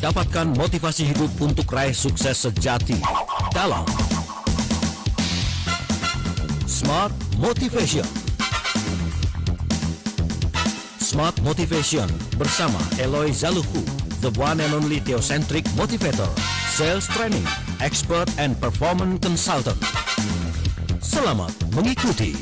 Dapatkan motivasi hidup untuk raih sukses sejati dalam Smart Motivation. Smart Motivation bersama Eloy Zaluhu, the one and only theocentric motivator, sales training, expert and performance consultant. Selamat mengikuti.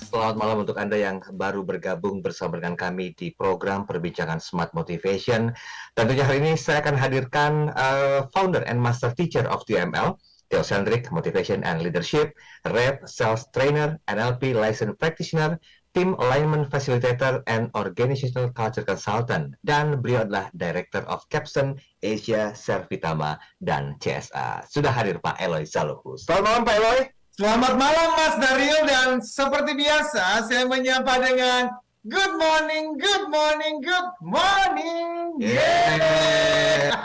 Selamat malam untuk Anda yang baru bergabung bersama dengan kami di program Perbincangan Smart Motivation. Tentunya hari ini saya akan hadirkan founder and master teacher of TML, Theocentric Motivation and Leadership, Rep, Sales Trainer, NLP Licensed Practitioner, Team Alignment Facilitator, and Organizational Culture Consultant. Dan beliau adalah Director of Capson Asia, Servitama, dan CSA. Sudah hadir Pak Eloy Zaluhu. Selamat malam Pak Eloy. Selamat malam Mas Daryl, dan seperti biasa saya menyapa dengan good morning, good morning, good morning. Yeah.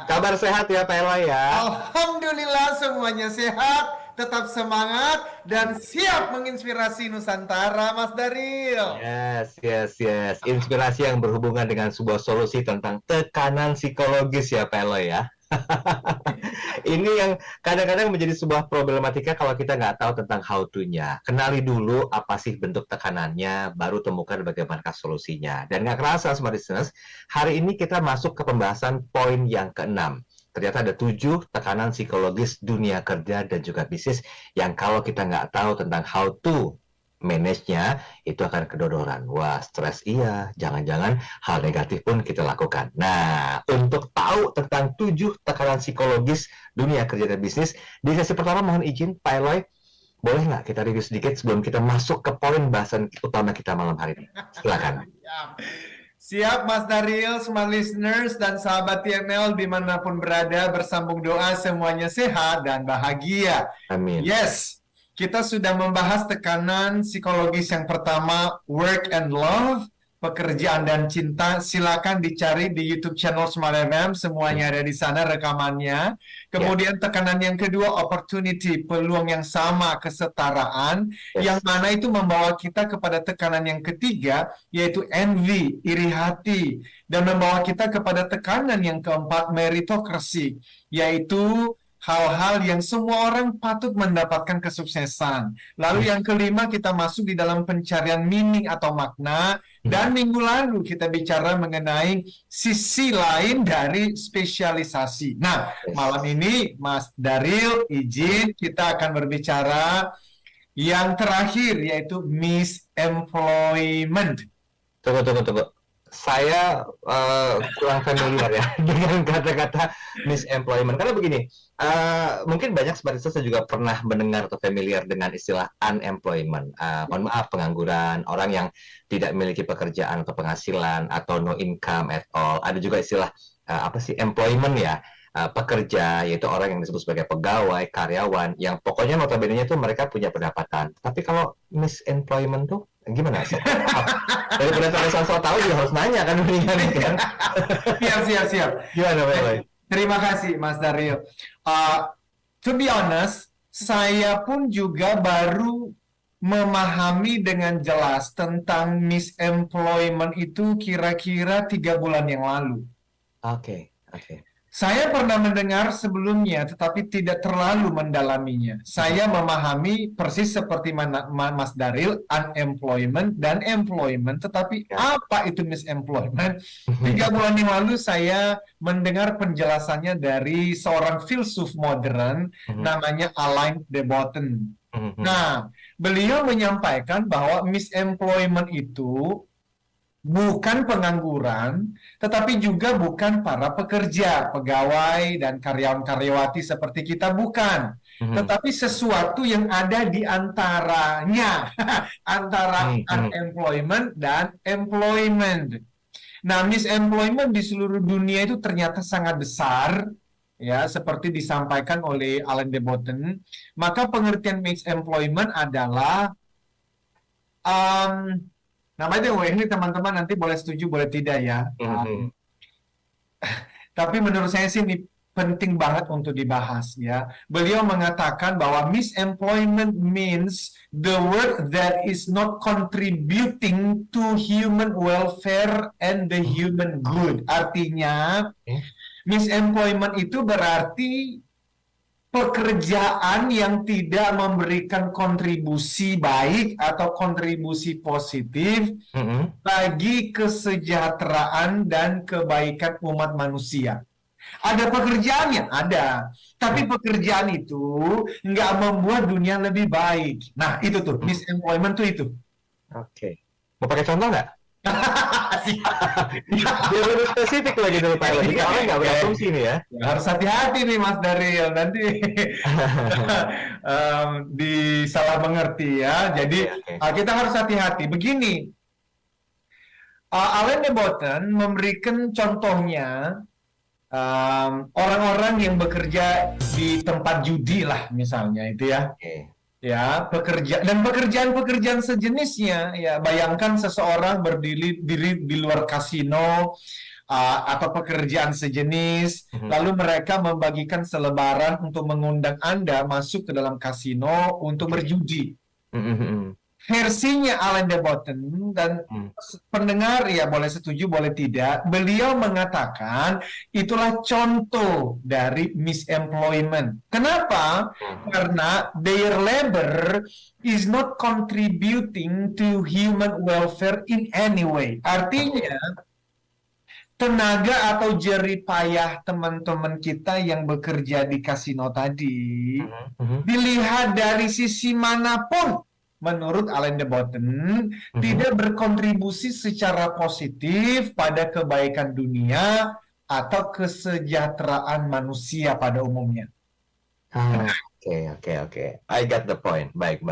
Kabar sehat ya Pak Eloy ya? Alhamdulillah semuanya sehat, tetap semangat dan siap menginspirasi Nusantara Mas Daryl. Yes. Inspirasi yang berhubungan dengan sebuah solusi tentang tekanan psikologis ya Pak Eloy ya. Ini yang kadang-kadang menjadi sebuah problematika kalau kita nggak tahu tentang how to-nya. Kenali dulu apa sih bentuk tekanannya, baru temukan bagaimana solusinya. Dan nggak kerasa, Smart Listeners, hari ini kita masuk ke pembahasan poin yang ke-6. Ternyata ada 7 tekanan psikologis dunia kerja dan juga bisnis yang kalau kita nggak tahu tentang how to manage-nya, itu akan kedodoran. Wah, stres iya, jangan-jangan hal negatif pun kita lakukan. Nah, untuk tahu tentang 7 tekanan psikologis dunia kerja dan bisnis, di sesi pertama mohon izin, Pak Eloy, boleh nggak kita review sedikit sebelum kita masuk ke poin bahasan utama kita malam hari ini? Silakan. Siap Mas Daryl, Smart Listeners, dan sahabat TML dimanapun berada, bersambung doa semuanya sehat dan bahagia. Amin. Yes. Kita sudah membahas tekanan psikologis yang pertama, work and love, pekerjaan dan cinta. Silakan dicari di YouTube channel Smart FM, semuanya ada di sana rekamannya. Kemudian tekanan yang kedua, opportunity, peluang yang sama, kesetaraan, yang mana itu membawa kita kepada tekanan yang ketiga, yaitu envy, iri hati, dan membawa kita kepada tekanan yang keempat, meritocracy, yaitu hal-hal yang semua orang patut mendapatkan kesuksesan. Lalu yang kelima, kita masuk di dalam pencarian meaning atau makna. Dan minggu lalu kita bicara mengenai sisi lain dari spesialisasi. Nah, malam ini Mas Daryl izin kita akan berbicara yang terakhir, yaitu misemployment. Tunggu. Saya kurang familiar ya dengan kata-kata misemployment. Karena begini, mungkin banyak seperti saya juga pernah mendengar atau familiar dengan istilah unemployment. Mohon maaf, pengangguran, orang yang tidak memiliki pekerjaan atau penghasilan atau no income at all. Ada juga istilah employment ya, pekerja, yaitu orang yang disebut sebagai pegawai, karyawan, yang pokoknya notabene-nya tuh mereka punya pendapatan. Tapi kalau misemployment tuh gimana sih? Daripada saya tahu juga harus nanya kan, mendingan kan? Siap. Gimana Pak Eloy? Terima kasih Mas Daryl. To be honest, saya pun juga baru memahami dengan jelas tentang misemployment itu kira-kira 3 bulan yang lalu. Oke. Saya pernah mendengar sebelumnya, tetapi tidak terlalu mendalaminya. Saya memahami persis seperti Mas Daryl, unemployment dan employment, tetapi apa itu misemployment? 3 bulan yang lalu saya mendengar penjelasannya dari seorang filsuf modern, namanya Alain de Botton. Nah, beliau menyampaikan bahwa misemployment itu bukan pengangguran, tetapi juga bukan para pekerja, pegawai, dan karyawan-karyawati seperti kita, bukan. Tetapi sesuatu yang ada di antaranya, antara unemployment dan employment. Nah, misemployment di seluruh dunia itu ternyata sangat besar, ya, seperti disampaikan oleh Alain de Botton. Maka pengertian misemployment adalah namanya ini teman-teman nanti boleh setuju boleh tidak ya. Tapi menurut saya sih penting banget untuk dibahas ya. Beliau mengatakan bahwa misemployment means the work that is not contributing to human welfare and the human good. Artinya, misemployment itu berarti pekerjaan yang tidak memberikan kontribusi baik atau kontribusi positif bagi kesejahteraan dan kebaikan umat manusia. Ada pekerjaannya? Ada. Tapi pekerjaan itu nggak membuat dunia lebih baik. Nah, itu tuh, misemployment tuh itu. Oke. Mau pakai contoh nggak? Biar lebih spesifik lagi dulu Pak Eloy. Kita orang nggak berasumsi nih ya. Harus hati-hati nih Mas Daryl, nanti disalah mengerti ya. Jadi kita harus hati-hati. Begini, Alain de Botton memberikan contohnya orang-orang yang bekerja di tempat judi lah misalnya itu ya. Ya, pekerjaan sejenisnya ya. Bayangkan seseorang berdiri di luar kasino atau pekerjaan sejenis, lalu mereka membagikan selebaran untuk mengundang Anda masuk ke dalam kasino untuk berjudi. Versinya Alain de Botton, dan pendengar ya boleh setuju boleh tidak, beliau mengatakan itulah contoh dari misemployment. Kenapa? Karena their labor is not contributing to human welfare in any way. Artinya tenaga atau jerih payah teman-teman kita yang bekerja di kasino tadi dilihat dari sisi manapun, menurut Alain de Botton, tidak berkontribusi secara positif pada kebaikan dunia atau kesejahteraan manusia pada umumnya. Oke. I got the point. Baik.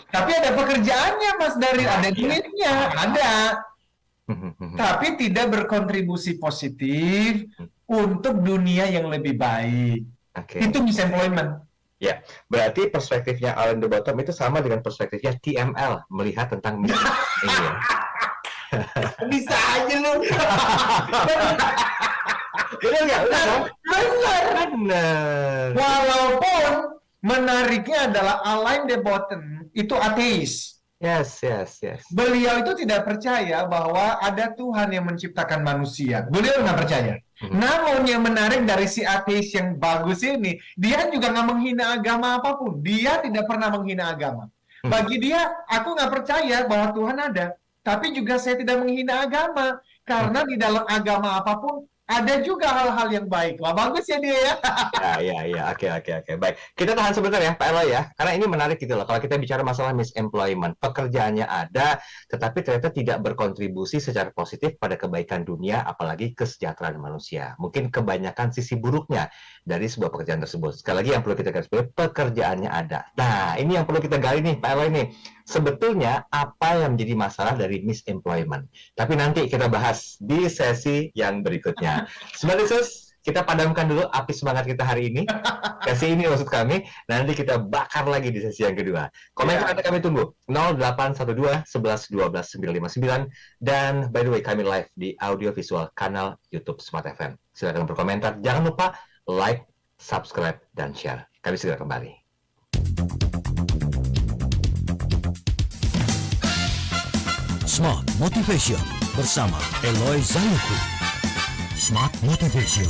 Tapi ada pekerjaannya, Mas Daryl, ada duitnya, ada. Tapi tidak berkontribusi positif untuk dunia yang lebih baik. Itu misemployment. Ya, berarti perspektifnya Alain de Botton itu sama dengan perspektifnya TML melihat tentang ini ya. Bisa aja lu. Benar nggak? Benar. Walaupun menariknya adalah Alain de Botton itu ateis. Yes. Beliau itu tidak percaya bahwa ada Tuhan yang menciptakan manusia. Beliau nggak percaya. Namun yang menarik dari si ateis yang bagus ini, dia juga nggak menghina agama apapun. Dia tidak pernah menghina agama. Bagi dia, aku nggak percaya bahwa Tuhan ada. Tapi juga saya tidak menghina agama. Karena di dalam agama apapun, ada juga hal-hal yang baik. Wah, bagus ya dia ya. Ya. Oke. Baik. Kita tahan sebentar ya, Pak Eloy ya. Karena ini menarik gitu loh. Kalau kita bicara masalah misemployment, pekerjaannya ada, tetapi ternyata tidak berkontribusi secara positif pada kebaikan dunia, apalagi kesejahteraan manusia. Mungkin kebanyakan sisi buruknya dari sebuah pekerjaan tersebut. Sekali lagi yang perlu kita garis bawahi, pekerjaannya ada. Nah, ini yang perlu kita gali nih, Pak Eloy nih. Sebetulnya apa yang menjadi masalah dari misemployment? Tapi nanti kita bahas di sesi yang berikutnya. Sebentar, kita padamkan dulu api semangat kita hari ini. Sesi ini maksud kami, nanti kita bakar lagi di sesi yang kedua. Komentar Anda kami tunggu 0812 11 12 959, dan by the way kami live di audio visual kanal YouTube Smart FM. Silakan berkomentar, jangan lupa like, subscribe, dan share. Kami segera kembali. Smart Motivation bersama Eloy Zalukhu. Smart Motivation.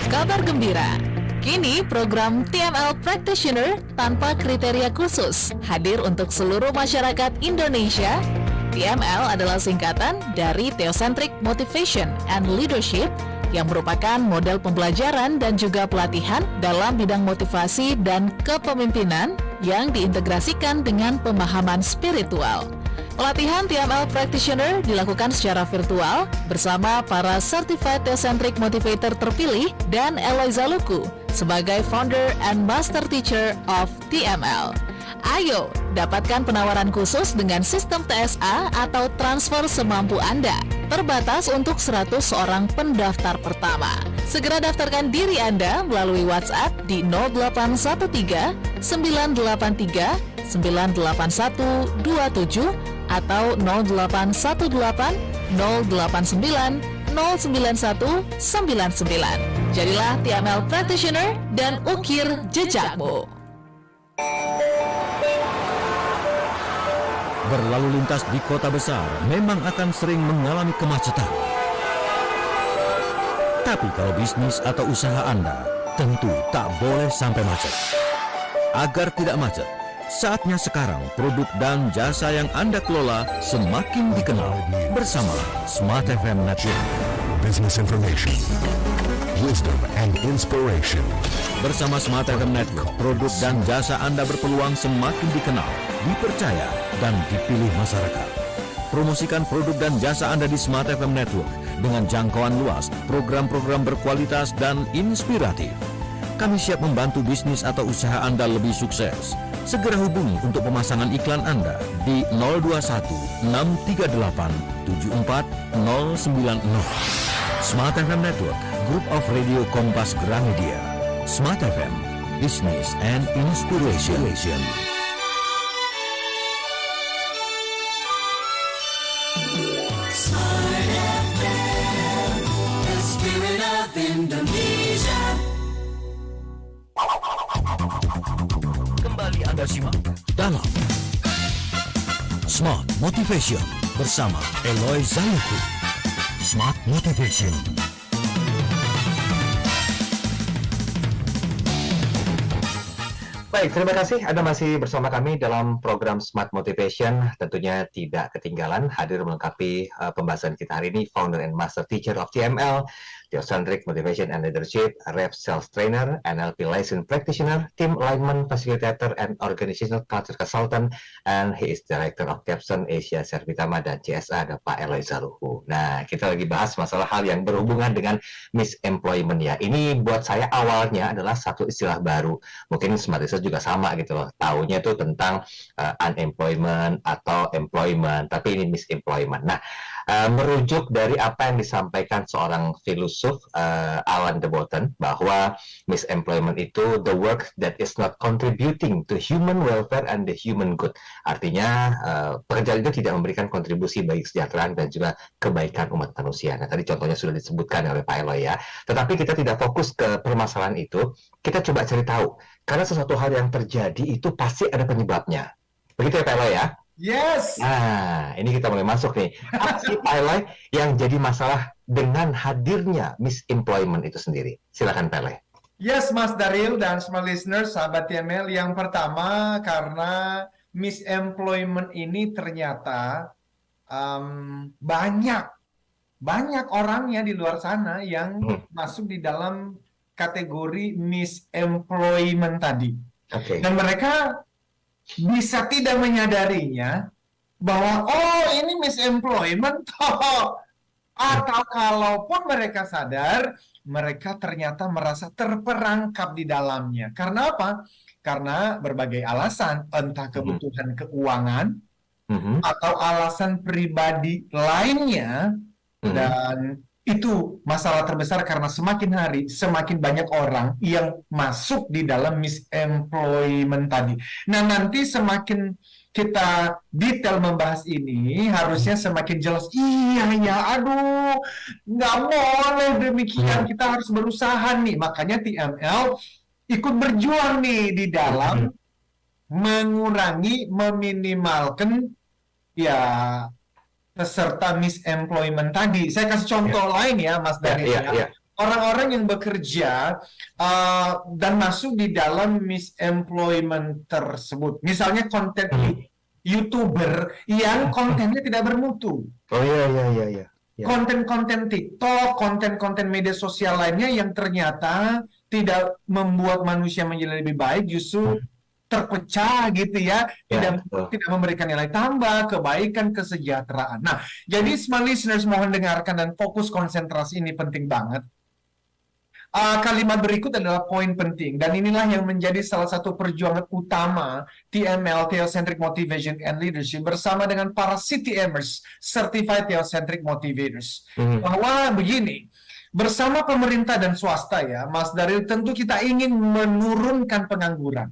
Kabar gembira, kini program TML Practitioner tanpa kriteria khusus hadir untuk seluruh masyarakat Indonesia. TML adalah singkatan dari Theocentric Motivation and Leadership, yang merupakan model pembelajaran dan juga pelatihan dalam bidang motivasi dan kepemimpinan yang diintegrasikan dengan pemahaman spiritual. Pelatihan TML Practitioner dilakukan secara virtual bersama para Certified Theocentric Motivator terpilih dan Eloy Zalukhu sebagai Founder and Master Teacher of TML. Ayo, dapatkan penawaran khusus dengan sistem TSA atau transfer semampu Anda. Terbatas untuk 100 orang pendaftar pertama. Segera daftarkan diri Anda melalui WhatsApp di 0813 983 98127 atau 0818 089 0911-911-0999. Jadilah TML Practitioner dan ukir jejakmu. Berlalu lintas di kota besar memang akan sering mengalami kemacetan. Tapi kalau bisnis atau usaha Anda tentu tak boleh sampai macet. Agar tidak macet, saatnya sekarang produk dan jasa yang Anda kelola semakin dikenal bersama Smart FM Network. Business information, wisdom, and inspiration. Bersama Smart FM Network, produk dan jasa Anda berpeluang semakin dikenal, dipercaya, dan dipilih masyarakat. Promosikan produk dan jasa Anda di Smart FM Network dengan jangkauan luas, program-program berkualitas dan inspiratif. Kami siap membantu bisnis atau usaha Anda lebih sukses. Segera hubungi untuk pemasangan iklan Anda di 021 638 74090. Smart FM Network, Group of Radio Kompas Gramedia. Smart FM, Business and Inspiration. Kembali Anda simak dalam Smart Motivation bersama Eloy Zaluku. Smart Motivation. Baik, terima kasih Anda masih bersama kami dalam program Smart Motivation. Tentunya tidak ketinggalan hadir melengkapi pembahasan kita hari ini, Founder and Master Teacher of TML, Theocentric Motivation and Leadership, Rep Sales Trainer, NLP Licensed Practitioner, Team Alignment Facilitator, and Organizational Culture Consultant, and he is Director of Capson Asia Servitama dan CSA, ada Pak Eloy Zaluhu. Nah, kita lagi bahas masalah hal yang berhubungan dengan misemployment ya. Ini buat saya awalnya adalah satu istilah baru. Mungkin Smart Research juga sama gitu loh. Taunya itu tentang unemployment atau employment, tapi ini misemployment. Nah, merujuk dari apa yang disampaikan seorang filosof Alan de Botton bahwa misemployment itu the work that is not contributing to human welfare and the human good. Artinya pekerjaan itu tidak memberikan kontribusi bagi kesejahteraan dan juga kebaikan umat manusia. Nah, tadi contohnya sudah disebutkan oleh Pak Eloy ya. Tetapi kita tidak fokus ke permasalahan itu, kita coba cari tahu. Karena sesuatu hal yang terjadi itu pasti ada penyebabnya. Begitu ya Pak Eloy ya? Yes. Nah, ini kita mulai masuk nih. Apa sih Pak Eloy yang jadi masalah dengan hadirnya misemployment itu sendiri? Silakan Pak Eloy. Yes, Mas Daril dan semua listeners, sahabat TML. Yang pertama, karena misemployment ini ternyata banyak orangnya di luar sana yang masuk di dalam kategori misemployment tadi. Oke. Dan mereka bisa tidak menyadarinya bahwa ini misemployment toh. Atau kalaupun mereka sadar, mereka ternyata merasa terperangkap di dalamnya. Karena apa? Karena berbagai alasan, entah kebutuhan keuangan atau alasan pribadi lainnya. Dan itu masalah terbesar karena semakin hari semakin banyak orang yang masuk di dalam misemployment tadi. Nah, nanti semakin kita detail membahas ini, harusnya semakin jelas. Aduh, nggak boleh demikian. Kita harus berusaha nih. Makanya TML ikut berjuang nih di dalam mengurangi, meminimalkan peserta misemployment tadi. Saya kasih contoh lain ya, Mas Dari. Orang-orang yang bekerja dan masuk di dalam misemployment tersebut. Misalnya konten YouTuber yang kontennya tidak bermutu. Iya. Konten-konten TikTok, konten-konten media sosial lainnya yang ternyata tidak membuat manusia menjadi lebih baik, justru terpecah gitu ya, tidak memberikan nilai tambah, kebaikan, kesejahteraan. Nah, jadi smart listeners mohon dengarkan dan fokus konsentrasi, ini penting banget. Kalimat berikut adalah poin penting, dan inilah yang menjadi salah satu perjuangan utama TML, Theocentric Motivation and Leadership, bersama dengan para CTMers, Certified Theocentric Motivators. Bahwa begini, bersama pemerintah dan swasta ya, Mas Daril, tentu kita ingin menurunkan pengangguran.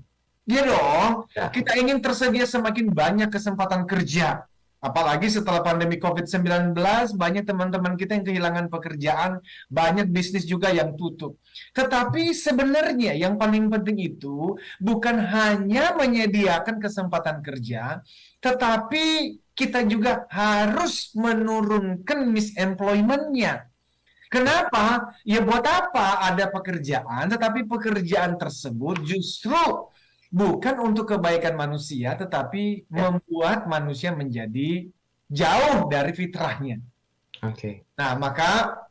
Iya dong, kita ingin tersedia semakin banyak kesempatan kerja. Apalagi setelah pandemi COVID-19, banyak teman-teman kita yang kehilangan pekerjaan, banyak bisnis juga yang tutup. Tetapi sebenarnya yang paling penting itu bukan hanya menyediakan kesempatan kerja, tetapi kita juga harus menurunkan misemployment-nya. Kenapa? Ya buat apa ada pekerjaan, tetapi pekerjaan tersebut justru bukan untuk kebaikan manusia, tetapi membuat manusia menjadi jauh dari fitrahnya. Oke. Nah, maka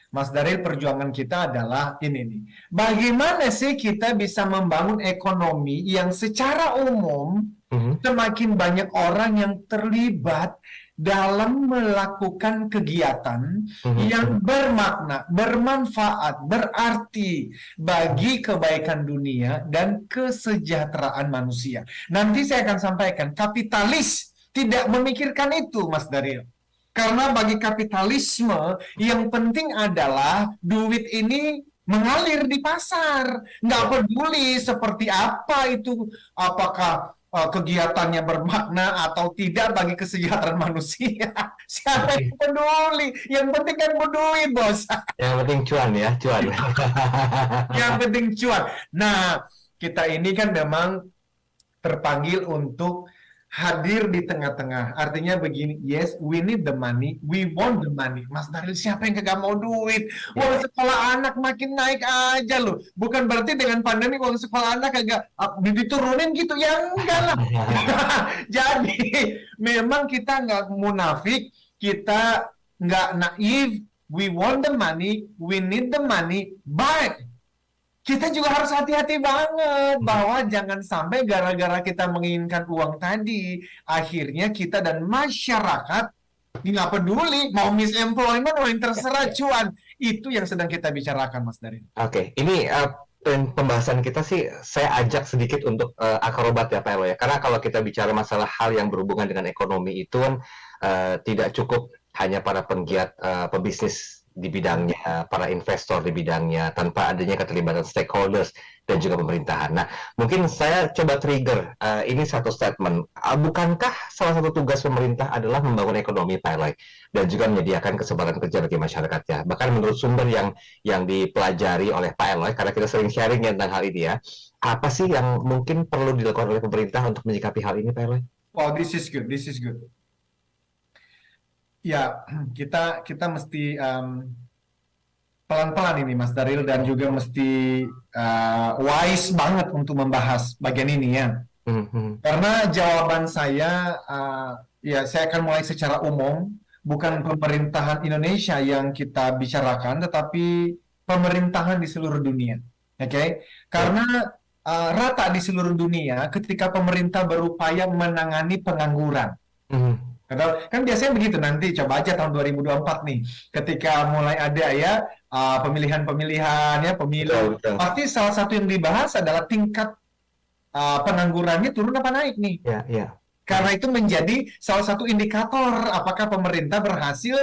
Mas Daril, perjuangan kita adalah ini nih. Bagaimana sih kita bisa membangun ekonomi yang secara umum semakin banyak orang yang terlibat dalam melakukan kegiatan yang bermakna, bermanfaat, berarti bagi kebaikan dunia dan kesejahteraan manusia. Nanti saya akan sampaikan, kapitalis tidak memikirkan itu, Mas Daril. Karena bagi kapitalisme, yang penting adalah duit ini mengalir di pasar. Nggak peduli seperti apa itu, apakah kegiatannya bermakna atau tidak bagi kesejahteraan manusia. Siapa yang peduli? Yang penting kan berduit, bos. Yang penting cuan ya, cuan. Yang penting cuan. Nah, kita ini kan memang terpanggil untuk hadir di tengah-tengah. Artinya begini, yes, we need the money, we want the money. Mas Daril, siapa yang kagak mau duit? Uang sekolah anak makin naik aja loh. Bukan berarti dengan pandemi uang sekolah anak kagak diturunin gitu. Ya enggak lah. Jadi, memang kita nggak munafik, kita nggak naif, we want the money, we need the money, but kita juga harus hati-hati banget bahwa jangan sampai gara-gara kita menginginkan uang tadi, akhirnya kita dan masyarakat nggak peduli, mau misemployment, mau yang terserah cuan. Itu yang sedang kita bicarakan, Mas Darin. Oke, ini pembahasan kita sih saya ajak sedikit untuk akrobat ya Pak Elo ya. Karena kalau kita bicara masalah hal yang berhubungan dengan ekonomi itu kan tidak cukup hanya para penggiat pebisnis di bidangnya, para investor di bidangnya, tanpa adanya keterlibatan stakeholders dan juga pemerintahan. Nah, mungkin saya coba trigger ini satu statement. Bukankah salah satu tugas pemerintah adalah membangun ekonomi, Pak Eloy, dan juga menyediakan kesempatan kerja bagi masyarakatnya? Bahkan menurut sumber yang dipelajari oleh Pak Eloy, karena kita sering sharing tentang hal ini ya, apa sih yang mungkin perlu dilakukan oleh pemerintah untuk menyikapi hal ini, Pak Eloy? Oh, this is good, this is good. Ya, kita mesti pelan-pelan ini, Mas Daril, dan juga mesti wise banget untuk membahas bagian ini ya. Karena jawaban saya, ya saya akan mulai secara umum, bukan pemerintahan Indonesia yang kita bicarakan, tetapi pemerintahan di seluruh dunia. Oke? Karena rata di seluruh dunia, ketika pemerintah berupaya menangani pengangguran. Kan biasanya begitu, nanti coba aja tahun 2024 nih, ketika mulai ada ya pemilihan-pemilihan ya, pemilu, pasti salah satu yang dibahas adalah tingkat penganggurannya turun apa naik nih. Karena itu menjadi salah satu indikator apakah pemerintah berhasil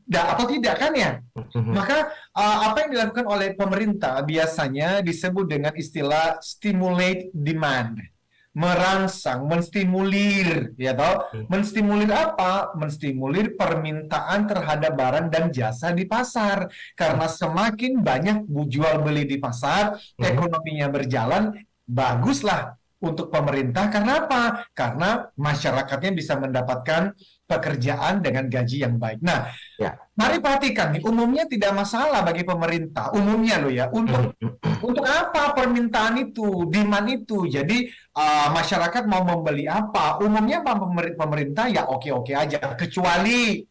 atau tidak kan ya. Maka apa yang dilakukan oleh pemerintah biasanya disebut dengan istilah stimulate demand. Merangsang, menstimulir, ya toh? Menstimulir apa? Menstimulir permintaan terhadap barang dan jasa di pasar. Karena semakin banyak jual beli di pasar, ekonominya berjalan, baguslah untuk pemerintah. Karena apa? Karena masyarakatnya bisa mendapatkan pekerjaan dengan gaji yang baik. Nah, mari perhatikan nih, umumnya tidak masalah bagi pemerintah, umumnya loh ya, untuk apa permintaan itu, demand itu. Jadi masyarakat mau membeli apa, umumnya pemerintah ya oke-oke aja, kecuali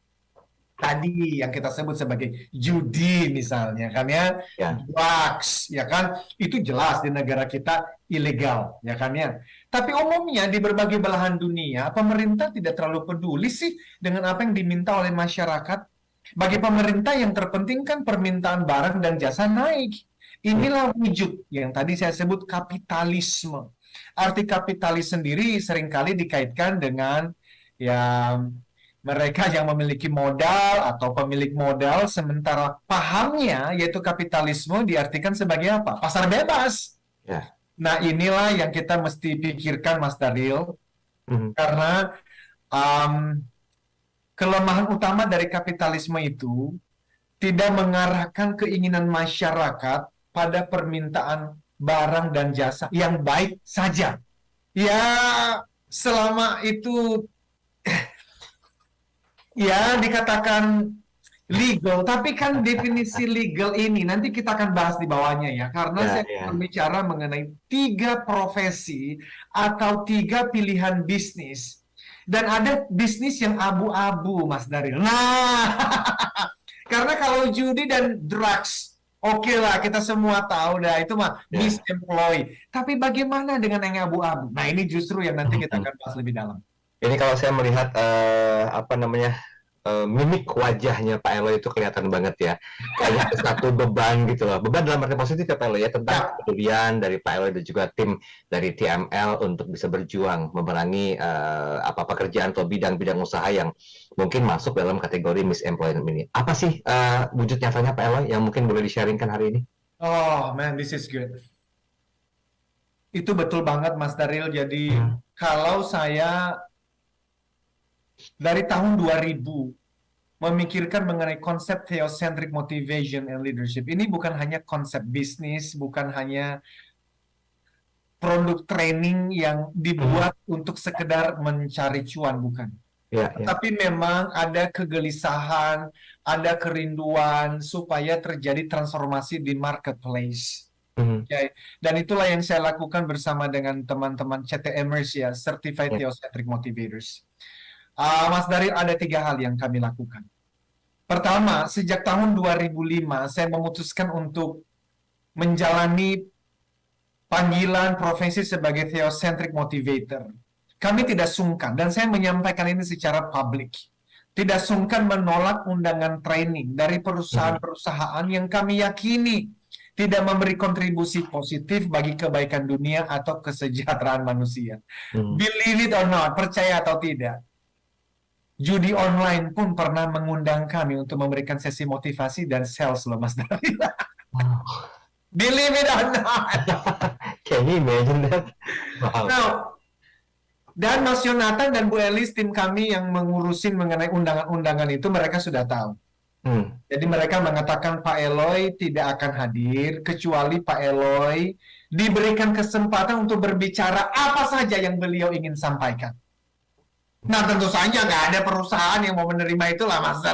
tadi yang kita sebut sebagai judi misalnya kan ya, drugs ya kan, itu jelas di negara kita ilegal ya kan ya. Tapi umumnya di berbagai belahan dunia pemerintah tidak terlalu peduli sih dengan apa yang diminta oleh masyarakat. Bagi pemerintah yang terpenting kan permintaan barang dan jasa naik. Inilah wujud yang tadi saya sebut kapitalisme. Arti kapitalis sendiri seringkali dikaitkan dengan ya mereka yang memiliki modal atau pemilik modal, sementara pahamnya yaitu kapitalisme diartikan sebagai apa? Pasar bebas. Nah, inilah yang kita mesti pikirkan, Mas Daril, karena kelemahan utama dari kapitalisme itu tidak mengarahkan keinginan masyarakat pada permintaan barang dan jasa yang baik saja. Ya, selama itu ya dikatakan legal, tapi kan definisi legal ini nanti kita akan bahas di bawahnya ya, karena Ya, saya ya. berbicara mengenai 3 profesi atau 3 pilihan bisnis, dan ada bisnis yang abu-abu, Mas Daryl. Nah, karena kalau judi dan drugs, oke lah, kita semua tahu dah itu mah Ya. misemploy. Tapi bagaimana dengan yang abu-abu? Nah, ini justru yang nanti kita akan bahas lebih dalam. Ini kalau saya melihat mimik wajahnya Pak Eloy itu kelihatan banget ya. Kayak satu beban gitu loh. Beban dalam arti positif ya Pak Eloy ya, tentang kepedulian dari Pak Eloy dan juga tim dari TML untuk bisa berjuang memerangi pekerjaan atau bidang-bidang usaha yang mungkin masuk dalam kategori misemployment ini. Apa sih wujud nyatanya Pak Eloy yang mungkin boleh di-sharingkan hari ini? Oh man, this is good. Itu betul banget Mas Daryl. Jadi kalau saya dari tahun 2000 memikirkan mengenai konsep theocentric motivation and leadership, ini bukan hanya konsep bisnis, bukan hanya produk training yang dibuat untuk sekedar mencari cuan, bukan. Ya, ya. Tapi memang ada kegelisahan, ada kerinduan supaya terjadi transformasi di marketplace. Okay. Dan itulah yang saya lakukan bersama dengan teman-teman CTMers ya, Certified Theocentric Motivators. Mas Daryl, ada 3 hal yang kami lakukan. Pertama, sejak tahun 2005, saya memutuskan untuk menjalani panggilan profesi sebagai Theocentric Motivator. Kami tidak sungkan, dan saya menyampaikan ini secara publik, tidak sungkan menolak undangan training dari perusahaan-perusahaan yang kami yakini tidak memberi kontribusi positif bagi kebaikan dunia atau kesejahteraan manusia. Believe it or not, percaya atau tidak, judi online pun pernah mengundang kami untuk memberikan sesi motivasi dan sales loh, Mas Daryl. Believe it or not. Can you imagine that? Wow. Now, dan Mas Yonatan dan Bu Elis, tim kami yang mengurusin mengenai undangan-undangan itu, mereka sudah tahu. Jadi mereka mengatakan Pak Eloy tidak akan hadir kecuali Pak Eloy diberikan kesempatan untuk berbicara apa saja yang beliau ingin sampaikan. Nah, tentu saja nggak ada perusahaan yang mau menerima itulah, Mas.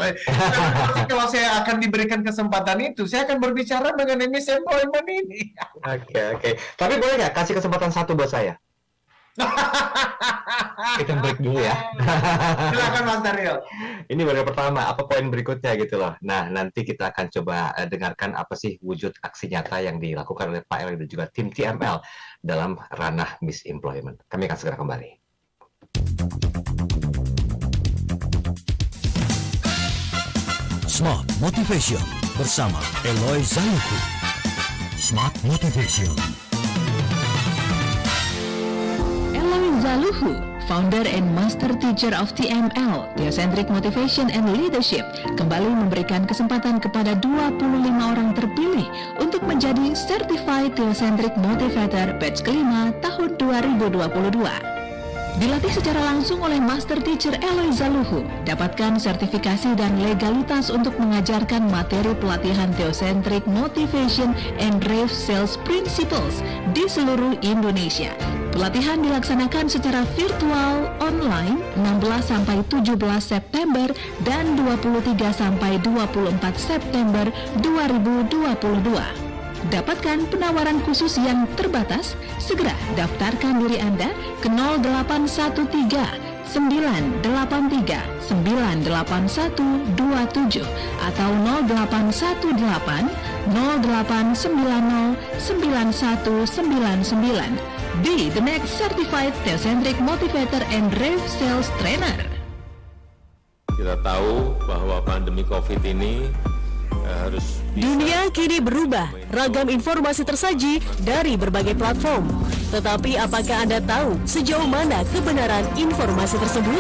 Kalau saya akan diberikan kesempatan itu, saya akan berbicara mengenai misemployment ini. Oke. Tapi boleh nggak kasih kesempatan satu buat saya? Kita break dulu ya. Silakan Mas Daryl. Ini baru pertama, apa poin berikutnya gitu loh. Nah, nanti kita akan coba dengarkan apa sih wujud aksi nyata yang dilakukan oleh Pak Eloy dan juga tim TML dalam ranah misemployment. Kami akan segera kembali. Smart Motivation bersama Eloy Zaluku. Smart Motivation. Eloy Zaluhu, founder and master teacher of TML, Theocentric Motivation and Leadership, kembali memberikan kesempatan kepada 25 orang terpilih untuk menjadi Certified Theocentric Motivator batch kelima tahun 2022. Dilatih secara langsung oleh Master Teacher Eloy Zaluhu, dapatkan sertifikasi dan legalitas untuk mengajarkan materi pelatihan Theocentric Motivation and Drive Sales Principles di seluruh Indonesia. Pelatihan dilaksanakan secara virtual online 16-17 September dan 23-24 September 2022. Dapatkan penawaran khusus yang terbatas. Segera daftarkan diri Anda ke 0813 983 98127 atau 0818 0890 9199 di The Next Certified Theocentric Motivator and Drive Sales Trainer. Kita tahu bahwa pandemi COVID ini harus Dunia kini berubah, ragam informasi tersaji dari berbagai platform. Tetapi apakah Anda tahu sejauh mana kebenaran informasi tersebut?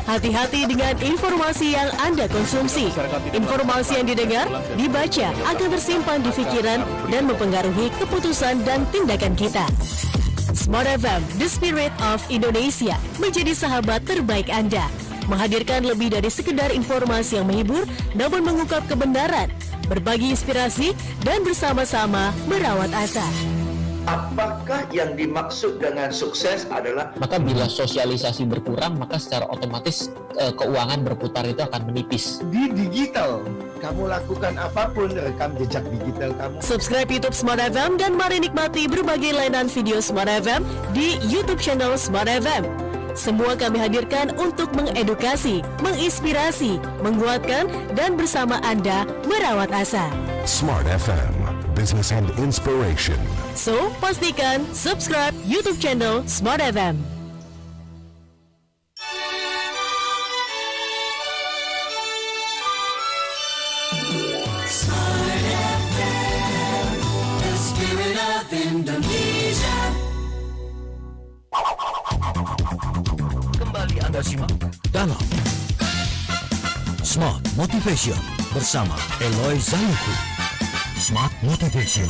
Hati-hati dengan informasi yang Anda konsumsi. Informasi yang didengar, dibaca akan tersimpan di pikiran dan mempengaruhi keputusan dan tindakan kita. Smart FM, the spirit of Indonesia, menjadi sahabat terbaik Anda. Menghadirkan lebih dari sekedar informasi yang menghibur, namun mengungkap kebenaran, berbagi inspirasi, dan bersama-sama merawat asa. Apakah yang dimaksud dengan sukses adalah maka bila sosialisasi berkurang, maka secara otomatis keuangan berputar itu akan menipis. Di digital, kamu lakukan apapun, rekam jejak digital kamu? Subscribe YouTube Smart FM dan mari nikmati berbagai layanan video Smart FM di YouTube channel Smart FM. Semua kami hadirkan untuk mengedukasi, menginspirasi, menguatkan, dan bersama Anda merawat asa. Smart FM, business and inspiration. So, pastikan subscribe YouTube channel Smart FM. Kembali Anda simak dalam Smart Motivation bersama Eloy Zaluku. Smart Motivation.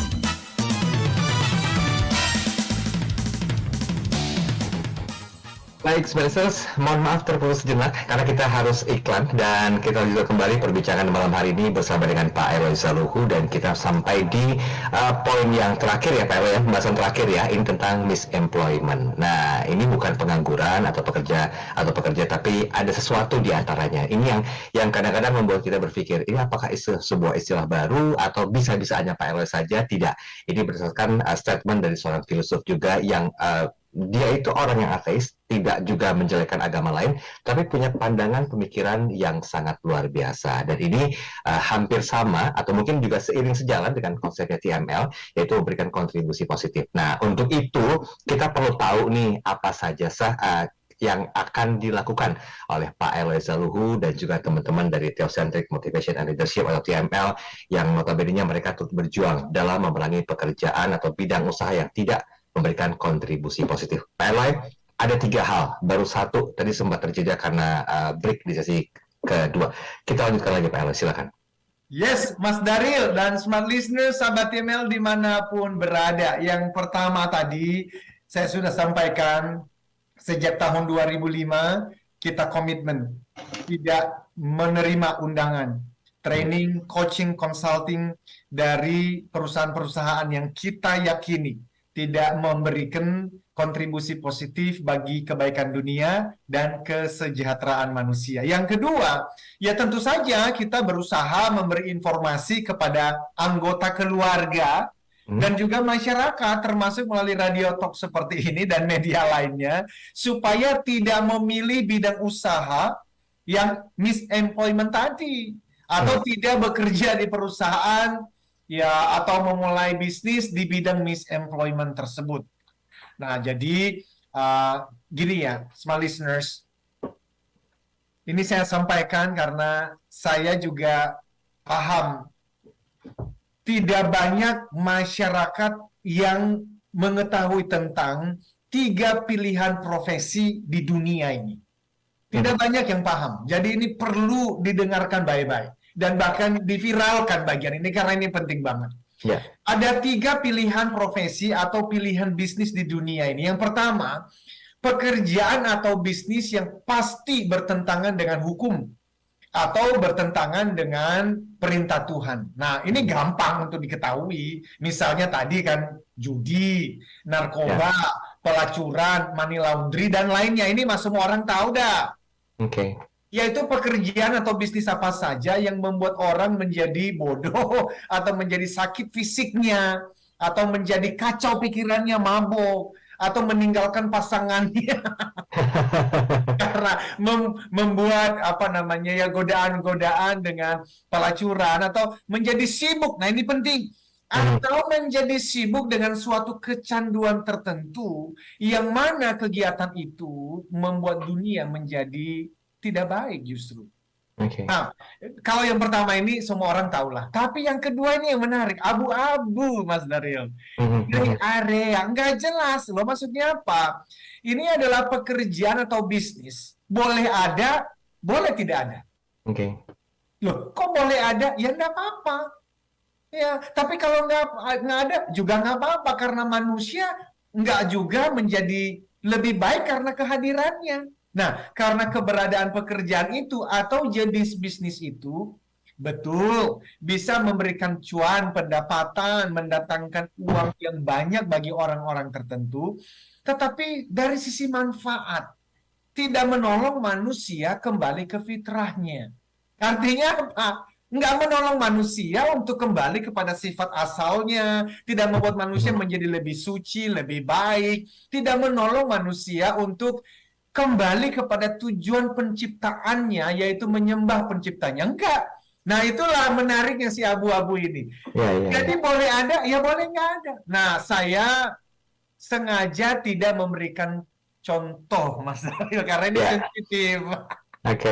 Baik, Smashers, mohon maaf terputus sejenak karena kita harus iklan dan kita juga kembali perbincangan malam hari ini bersama dengan Pak Eloy Zaluku dan kita sampai di poin yang terakhir ya Pak Eloy, pembahasan terakhir ya, ini tentang misemployment. Nah, ini bukan pengangguran atau pekerja tapi ada sesuatu di antaranya. Ini yang kadang-kadang membuat kita berpikir, ini apakah sebuah istilah baru atau bisa-bisa hanya Pak Eloy saja? Tidak. Ini berdasarkan statement dari seorang filsuf juga yang dia itu orang yang ateis, tidak juga menjelekkan agama lain, tapi punya pandangan pemikiran yang sangat luar biasa. Dan ini hampir sama, atau mungkin juga seiring sejalan dengan konsepnya TML, yaitu memberikan kontribusi positif. Nah, untuk itu, kita perlu tahu nih, apa saja yang akan dilakukan oleh Pak Eloy Zaluku dan juga teman-teman dari Theocentric Motivation and Leadership atau TML, yang notabene mereka turut berjuang dalam memerangi pekerjaan atau bidang usaha yang tidak memberikan kontribusi positif. Pak Eloy, ada 3 hal. Baru satu tadi sempat terjadi karena break di sesi kedua. Kita lanjutkan lagi Pak Eloy, silakan. yes, Mas Daril dan smart listeners, sahabat TML dimanapun berada. Yang pertama tadi, saya sudah sampaikan, sejak tahun 2005, kita komitmen tidak menerima undangan training, coaching, consulting dari perusahaan-perusahaan yang kita yakini tidak memberikan kontribusi positif bagi kebaikan dunia dan kesejahteraan manusia. Yang kedua, ya tentu saja kita berusaha memberi informasi kepada anggota keluarga dan juga masyarakat, termasuk melalui radio talk seperti ini dan media lainnya, supaya tidak memilih bidang usaha yang misemployment tadi, atau tidak bekerja di perusahaan ya, atau memulai bisnis di bidang misemployment tersebut. Nah, jadi gini ya, smart listeners, ini saya sampaikan karena saya juga paham tidak banyak masyarakat yang mengetahui tentang 3 pilihan profesi di dunia ini. Tidak banyak yang paham. Jadi ini perlu didengarkan baik-baik. Dan bahkan diviralkan bagian ini karena ini penting banget. Ya. Ada 3 pilihan profesi atau pilihan bisnis di dunia ini. Yang pertama, pekerjaan atau bisnis yang pasti bertentangan dengan hukum atau bertentangan dengan perintah Tuhan. Nah, ini gampang untuk diketahui. Misalnya tadi kan judi, narkoba, pelacuran, money laundry, dan lainnya. Ini semua orang tahu dah. Oke. Yaitu pekerjaan atau bisnis apa saja yang membuat orang menjadi bodoh atau menjadi sakit fisiknya atau menjadi kacau pikirannya, mabuk atau meninggalkan pasangannya karena membuat godaan-godaan dengan pelacuran atau menjadi sibuk. Nah, ini penting. Atau menjadi sibuk dengan suatu kecanduan tertentu yang mana kegiatan itu membuat dunia menjadi tidak baik justru. Okay. Nah, kalau yang pertama ini semua orang tahu lah. Tapi yang kedua ini yang menarik, abu-abu, Mas Daril. Ini area nggak jelas loh, maksudnya apa? Ini adalah pekerjaan atau bisnis. Boleh ada, boleh tidak ada. Oke. Loh, kok boleh ada? Ya nggak apa-apa. Ya, tapi kalau nggak ada juga nggak apa-apa karena manusia enggak juga menjadi lebih baik karena kehadirannya. Nah, karena keberadaan pekerjaan itu atau jenis bisnis itu betul bisa memberikan cuan, pendapatan, mendatangkan uang yang banyak bagi orang-orang tertentu, tetapi dari sisi manfaat tidak menolong manusia kembali ke fitrahnya. Artinya apa? Nggak menolong manusia untuk kembali kepada sifat asalnya, tidak membuat manusia menjadi lebih suci, lebih baik, tidak menolong manusia untuk kembali kepada tujuan penciptaannya, yaitu menyembah penciptanya. Enggak. Nah, itulah menariknya si abu-abu ini. Jadi boleh ada, ya boleh nggak ada. Nah, saya sengaja tidak memberikan contoh, Mas Daryl, karena ini sensitif. Oke.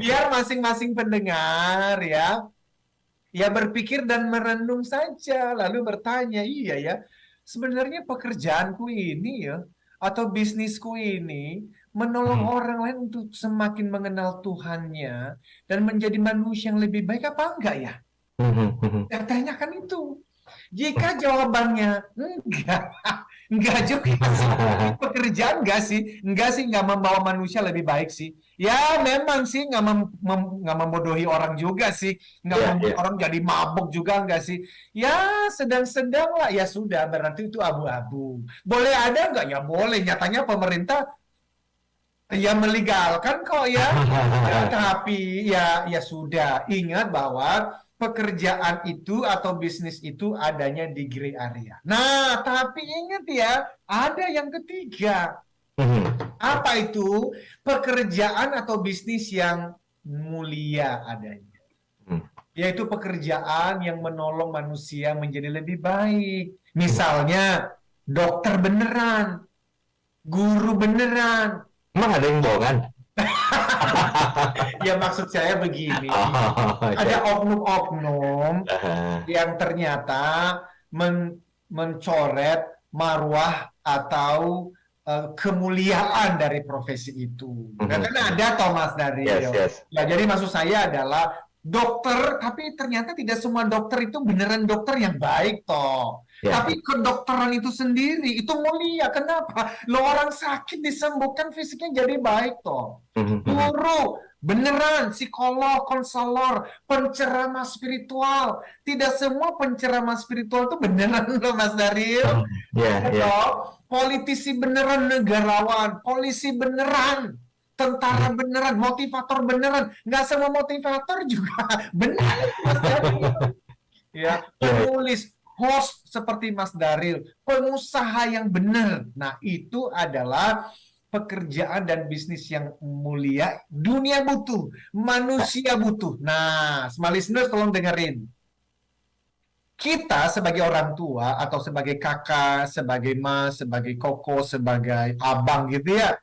Biar masing-masing pendengar ya berpikir dan merenung saja, lalu bertanya, iya ya, sebenarnya pekerjaanku ini ya, atau bisnisku ini menolong orang lain untuk semakin mengenal Tuhannya dan menjadi manusia yang lebih baik apa enggak ya? Saya tanyakan itu. Jika jawabannya enggak juga sih. Pekerjaan enggak sih nggak membawa manusia lebih baik sih. Ya memang sih nggak membodohi orang juga sih, nggak membuat orang jadi mabuk juga enggak sih. Ya sedang-sedang lah, ya sudah berarti itu abu-abu. Boleh ada enggak? Ya boleh. Nyatanya pemerintah ya melegalkan kok ya. Tapi ya sudah, ingat bahwa pekerjaan itu atau bisnis itu adanya di gray area. Nah, tapi ingat ya, ada yang ketiga. Apa itu? Pekerjaan atau bisnis yang mulia adanya. Yaitu pekerjaan yang menolong manusia menjadi lebih baik. Misalnya, dokter beneran, guru beneran. Emang ada yang bohongan? Ya maksud saya begini, ada oknum-oknum yang ternyata mencoret marwah atau kemuliaan dari profesi itu. Karena ada Thomas dari ya, jadi maksud saya adalah dokter, tapi ternyata tidak semua dokter itu beneran dokter yang baik toh. Tapi kedokteran itu sendiri itu mulia. Kenapa? Lo orang sakit disembuhkan fisiknya jadi baik toh. Guru beneran, psikolog, konselor, penceramah spiritual. Tidak semua penceramah spiritual itu beneran loh Mas Daryl. Politisi beneran, negarawan, polisi beneran, tentara beneran, motivator beneran. Nggak semua motivator juga benar Mas Daryl. Ya, penulis, host seperti Mas Daryl, pengusaha yang benar. Nah, itu adalah pekerjaan dan bisnis yang mulia. Dunia butuh, manusia butuh. Nah, smart listeners tolong dengerin. Kita sebagai orang tua atau sebagai kakak, sebagai mas, sebagai koko, sebagai abang gitu ya.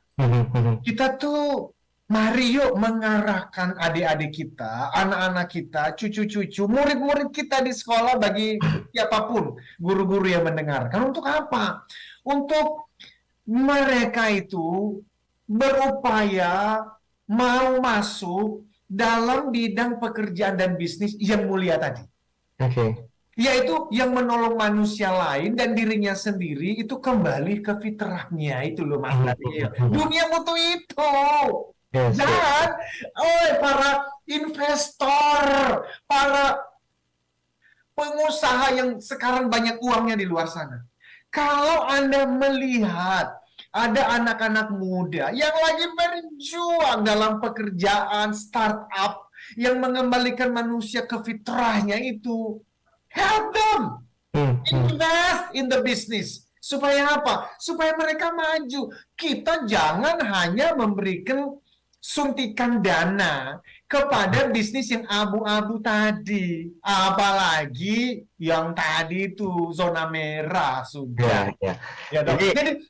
Kita tuh mari yuk mengarahkan adik-adik kita, anak-anak kita, cucu-cucu, murid-murid kita di sekolah bagi siapapun, guru-guru yang mendengarkan. Untuk apa? Untuk mereka itu berupaya mau masuk dalam bidang pekerjaan dan bisnis yang mulia tadi. Yaitu yang menolong manusia lain dan dirinya sendiri itu kembali ke fitrahnya. Itu loh Mas Daryl. Dunia butuh itu. Dan para investor, para pengusaha yang sekarang banyak uangnya di luar sana. Kalau Anda melihat ada anak-anak muda yang lagi berjuang dalam pekerjaan startup yang mengembalikan manusia ke fitrahnya itu, help them. Invest in the business. Supaya apa? Supaya mereka maju. Kita jangan hanya memberikan suntikan dana kepada bisnis yang abu-abu tadi, apalagi yang tadi itu zona merah sudah. Jadi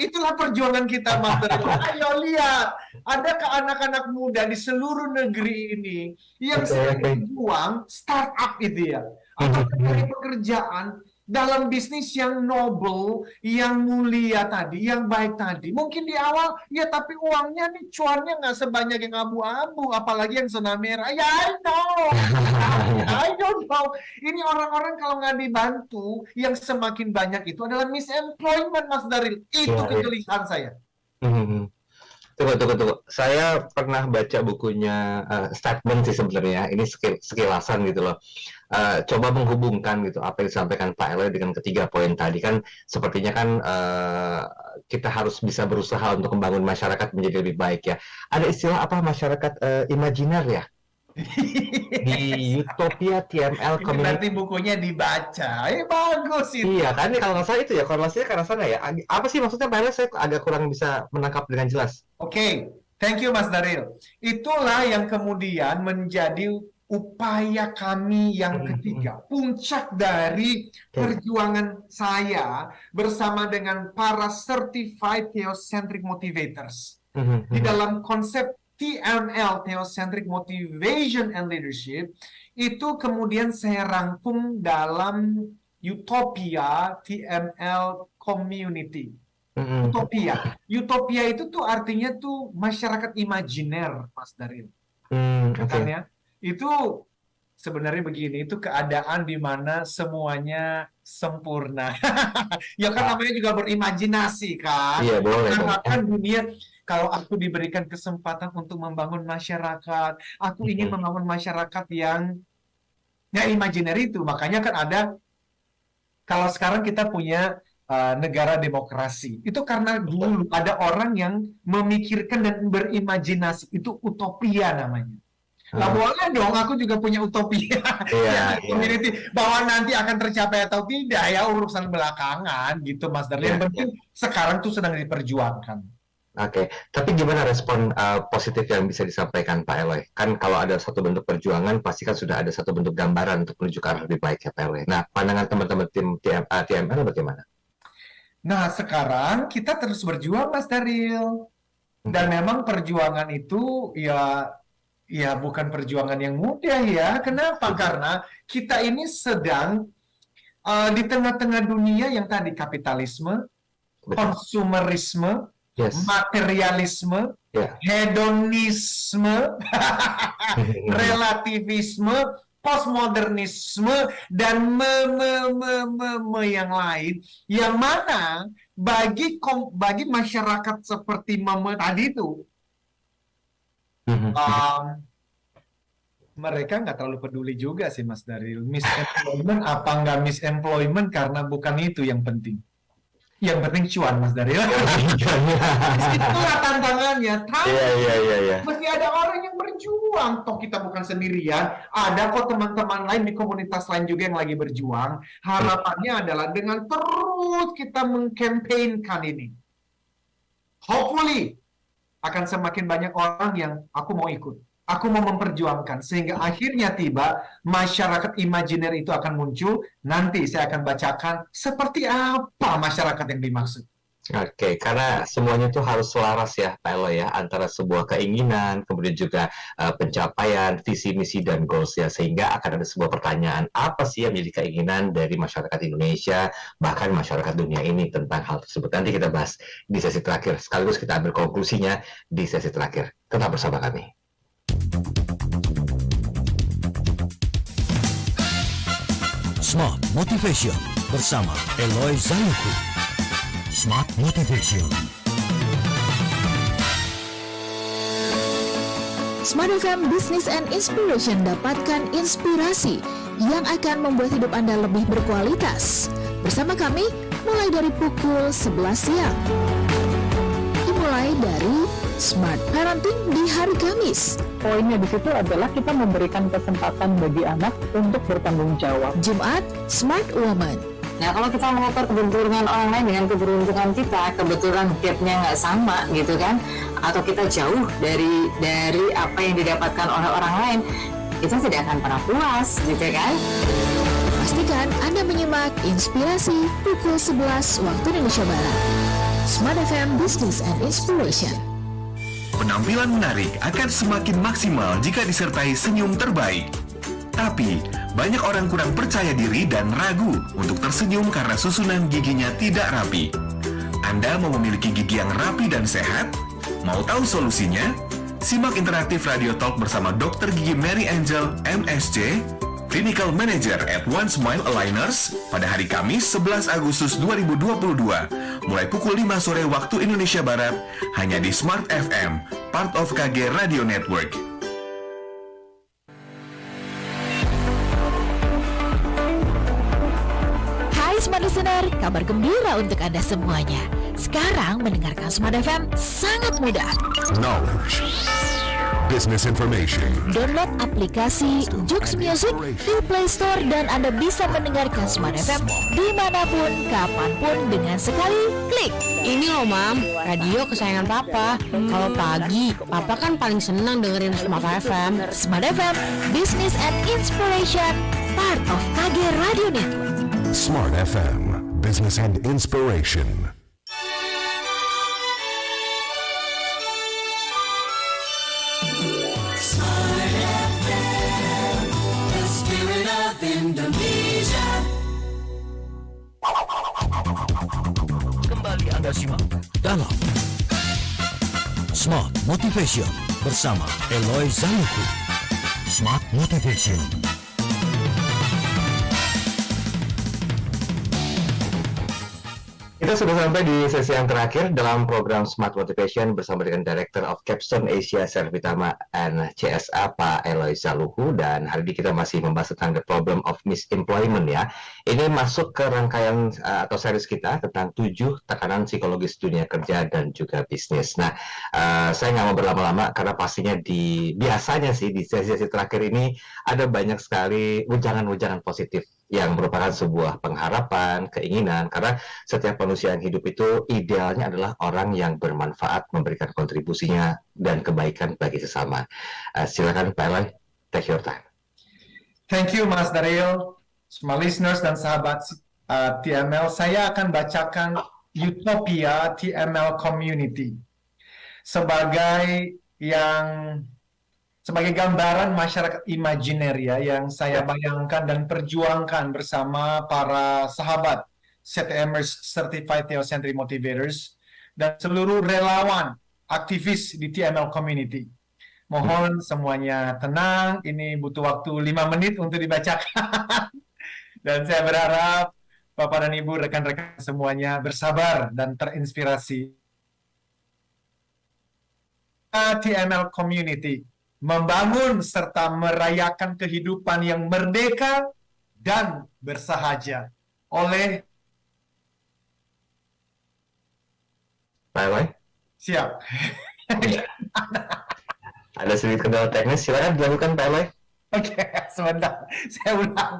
itulah perjuangan kita, Mas Daryl. Ayo lihat, ada ke anak-anak muda di seluruh negeri ini yang sedang berjuang startup itu ya, atau dari pekerjaan dalam bisnis yang noble, yang mulia tadi, yang baik tadi. Mungkin di awal, ya tapi uangnya nih, cuannya nggak sebanyak yang abu-abu, apalagi yang zona merah. Ya, I know. I don't know. Ini orang-orang kalau nggak dibantu, yang semakin banyak itu adalah misemployment, Mas Daril. Itu kegelisahan saya. Tunggu. Saya pernah baca bukunya statement sih sebenarnya. Ini sekilasan gitu loh. Coba menghubungkan gitu apa yang disampaikan Pak Eloy dengan ketiga poin tadi kan. Sepertinya kan kita harus bisa berusaha untuk membangun masyarakat menjadi lebih baik ya. Ada istilah apa masyarakat imajiner ya? Di Utopia TML Ini Community. berarti bukunya dibaca. Bagus itu. Iya kan, kalau nggak salah itu ya, korelasinya ke arah sana ya. Apa sih maksudnya Pak Eloy? Saya agak kurang bisa menangkap dengan jelas. Oke, thank you Mas Daril. Itulah yang kemudian menjadi upaya kami yang ketiga. Puncak dari perjuangan saya bersama dengan para Certified Theocentric Motivators. Di dalam konsep TML, Theocentric Motivation and Leadership, itu kemudian saya rangkum dalam Utopia TML Community. Utopia itu tuh artinya tuh masyarakat imajiner, Mas Daril. Kan ya? Itu sebenarnya begini, itu keadaan di mana semuanya sempurna. Ya kan namanya juga berimajinasi kan. Iya, boleh. Mengharapkan dunia, kalau aku diberikan kesempatan untuk membangun masyarakat, aku ingin membangun masyarakat yang imajiner itu. Makanya kan ada, kalau sekarang kita punya negara demokrasi, itu karena dulu ada orang yang memikirkan dan berimajinasi, itu utopia namanya. Nah, boleh dong, aku juga punya utopia community, bahwa nanti akan tercapai atau tidak ya urusan belakangan gitu, Mas Darli. Yang penting sekarang tuh sedang diperjuangkan. Oke, tapi gimana respon positif yang bisa disampaikan Pak Eloy? Kan kalau ada satu bentuk perjuangan, pasti kan sudah ada satu bentuk gambaran untuk menuju ke arah lebih baik ya Pak Eloy. Nah, pandangan teman-teman tim TML bagaimana? Nah, sekarang kita terus berjuang, Mas Daril. Dan memang perjuangan itu ya bukan perjuangan yang mudah ya. Kenapa? Karena kita ini sedang di tengah-tengah dunia yang tadi kapitalisme, konsumerisme, materialisme, hedonisme, relativisme, postmodernisme, dan yang lain, yang mana bagi masyarakat seperti tadi itu, mereka nggak terlalu peduli juga sih, Mas Daril. Misemployment apa nggak misemployment, karena bukan itu yang penting. Yang penting cuan, Mas Daril. Itulah tantangannya. Mesti ada orang yang berjuang. Toh kita bukan sendirian. Ada kok teman-teman lain di komunitas lain juga yang lagi berjuang. Harapannya adalah dengan terus kita mengkampanyekan ini, hopefully akan semakin banyak orang yang aku mau ikut. Aku mau memperjuangkan, sehingga akhirnya tiba masyarakat imajiner itu akan muncul. Nanti saya akan bacakan seperti apa masyarakat yang dimaksud. Oke, karena semuanya itu harus selaras ya Pak Eloy ya, antara sebuah keinginan, kemudian juga pencapaian, visi, misi, dan goals ya. Sehingga akan ada sebuah pertanyaan, apa sih yang menjadi keinginan dari masyarakat Indonesia, bahkan masyarakat dunia ini tentang hal tersebut. Nanti kita bahas di sesi terakhir, sekaligus kita ambil konklusinya di sesi terakhir. Tetap bersama kami. Smart Motivation bersama Eloy Zalukhu. Smart Motivation. Smart FM Business and Inspiration, dapatkan inspirasi yang akan membuat hidup Anda lebih berkualitas. Bersama kami mulai dari pukul 11 siang. Dimulai dari Smart Parenting di hari Kamis. Poinnya di situ adalah kita memberikan kesempatan bagi anak untuk bertanggung jawab. Jumat, Smart Woman. Nah, kalau kita mengukur keberuntungan orang lain dengan keberuntungan kita, kebetulan gap-nya nggak sama gitu kan, atau kita jauh dari apa yang didapatkan oleh orang lain, kita tidak akan pernah puas gitu kan. Pastikan Anda menyimak inspirasi pukul 11 waktu Indonesia Barat. Smart FM Business and Inspiration. Penampilan menarik akan semakin maksimal jika disertai senyum terbaik. Tapi, banyak orang kurang percaya diri dan ragu untuk tersenyum karena susunan giginya tidak rapi. Anda mau memiliki gigi yang rapi dan sehat? Mau tahu solusinya? Simak interaktif Radio Talk bersama Dr. Gigi Mary Angel, MSc, Clinical Manager at One Smile Aligners pada hari Kamis 11 Agustus 2022 mulai pukul 5 sore waktu Indonesia Barat hanya di Smart FM, part of KG Radio Network. Hai Smart Listener, kabar gembira untuk Anda semuanya. Sekarang mendengarkan Smart FM sangat mudah. Knowledge. Business information. Download aplikasi Jux Music di Play Store dan Anda bisa mendengarkan Smart FM dimanapun, kapanpun dengan sekali klik. Ini loh Mam, radio kesayangan Papa. Kalau pagi, Papa kan paling senang dengerin Smart FM. Smart FM, Business and Inspiration, part of KG Radio Network. Smart FM. Business and inspiration. Kembali Anda simak dalam Smart Motivation bersama Eloy Zaluku. Smart Motivation. Kita sudah sampai di sesi yang terakhir dalam program Smart Motivation bersama dengan Director of Capstone Asia Servitama and CSA Pak Eloy Zaluhu, dan hari ini kita masih membahas tentang the problem of misemployment ya. Ini masuk ke rangkaian atau series kita tentang 7 tekanan psikologis dunia kerja dan juga bisnis. Nah, saya nggak mau berlama-lama karena pastinya biasanya sih di sesi-sesi terakhir ini ada banyak sekali ujangan-ujangan positif yang merupakan sebuah pengharapan, keinginan, karena setiap manusia yang hidup itu idealnya adalah orang yang bermanfaat, memberikan kontribusinya dan kebaikan bagi sesama. Silakan Pak Eloy, take your time. Thank you Mas Daryl, semua listeners dan sahabat TML. Saya akan bacakan Utopia TML Community sebagai gambaran masyarakat imajiner ya, yang saya bayangkan dan perjuangkan bersama para sahabat CTMers, Certified Theocentric Motivators, dan seluruh relawan aktivis di TML Community. Mohon semuanya tenang, ini butuh waktu 5 menit untuk dibacakan. Dan saya berharap Bapak dan Ibu, rekan-rekan semuanya bersabar dan terinspirasi. TML Community membangun serta merayakan kehidupan yang merdeka dan bersahaja oleh Pak Eloy? siap. Ada sedikit kendala teknis, silakan dilakukan Pak Eloy. Oke, sebentar. Saya ulang.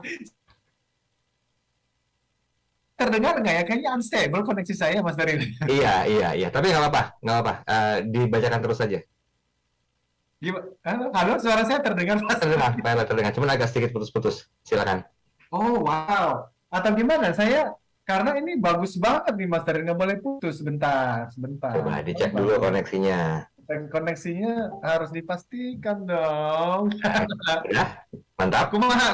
Terdengar nggak ya? Kayaknya unstable koneksi saya, Mas Daryl. Iya. Tapi nggak apa-apa. Dibacakan terus saja. Halo, suara saya terdengar, Mas? Terdengar, Pak Eloy terdengar. Cuman agak sedikit putus-putus. Silakan. Oh, wow. Atau gimana? Karena ini bagus banget nih, Mas Daryl. Nggak boleh putus. Sebentar. Coba dicek dulu koneksinya. Koneksinya harus dipastikan dong. Udah, mantap. Kumaha.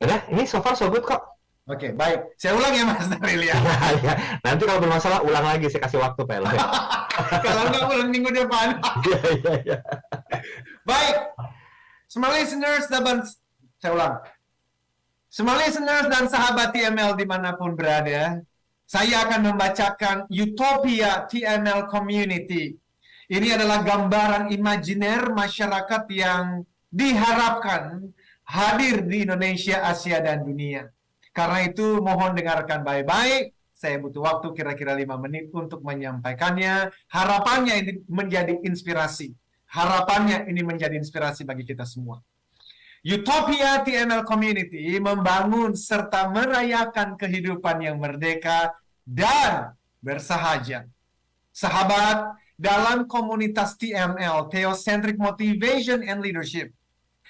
Udah, ini so far so good kok. Oke, baik. Saya ulang ya, Mas Daryl ya. Ya. Nanti kalau bermasalah, ulang lagi. Saya kasih waktu, Pak Eloy. Kalau nggak ulang minggu depan. Iya. Baik. Semua listeners dan sahabat TML dimanapun berada, saya akan membacakan Utopia TML Community. Ini adalah gambaran imajiner masyarakat yang diharapkan hadir di Indonesia, Asia, dan dunia. Karena itu mohon dengarkan baik-baik. Saya butuh waktu kira-kira 5 menit untuk menyampaikannya. Harapannya ini menjadi inspirasi. Bagi kita semua. Utopia TML Community membangun serta merayakan kehidupan yang merdeka dan bersahaja. Sahabat, dalam komunitas TML, Theocentric Motivation and Leadership,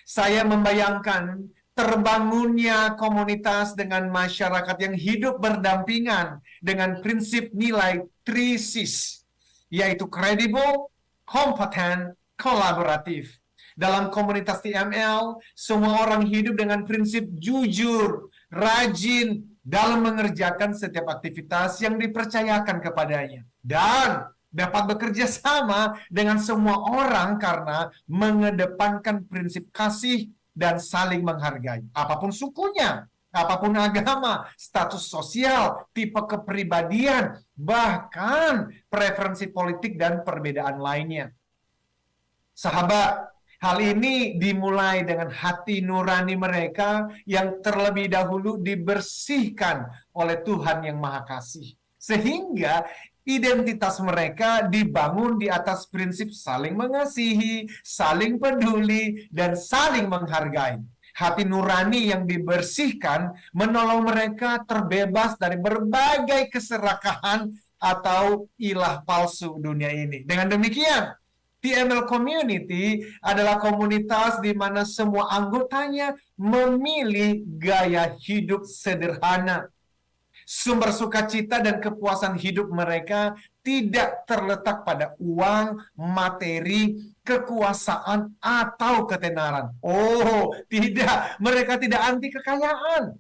saya membayangkan terbangunnya komunitas dengan masyarakat yang hidup berdampingan dengan prinsip nilai 3Cs, yaitu credible, kompeten, kolaboratif. Dalam komunitas TML, semua orang hidup dengan prinsip jujur, rajin dalam mengerjakan setiap aktivitas yang dipercayakan kepadanya. Dan dapat bekerja sama dengan semua orang karena mengedepankan prinsip kasih dan saling menghargai. Apapun sukunya, apapun agama, status sosial, tipe kepribadian, bahkan preferensi politik dan perbedaan lainnya. Sahabat, hal ini dimulai dengan hati nurani mereka yang terlebih dahulu dibersihkan oleh Tuhan yang Maha Kasih. Sehingga identitas mereka dibangun di atas prinsip saling mengasihi, saling peduli, dan saling menghargai. Hati nurani yang dibersihkan menolong mereka terbebas dari berbagai keserakahan atau ilah palsu dunia ini. Dengan demikian, TML Community adalah komunitas di mana semua anggotanya memilih gaya hidup sederhana. Sumber sukacita dan kepuasan hidup mereka tidak terletak pada uang, materi, kekuasaan, atau ketenaran. Oh, tidak. Mereka tidak anti kekayaan.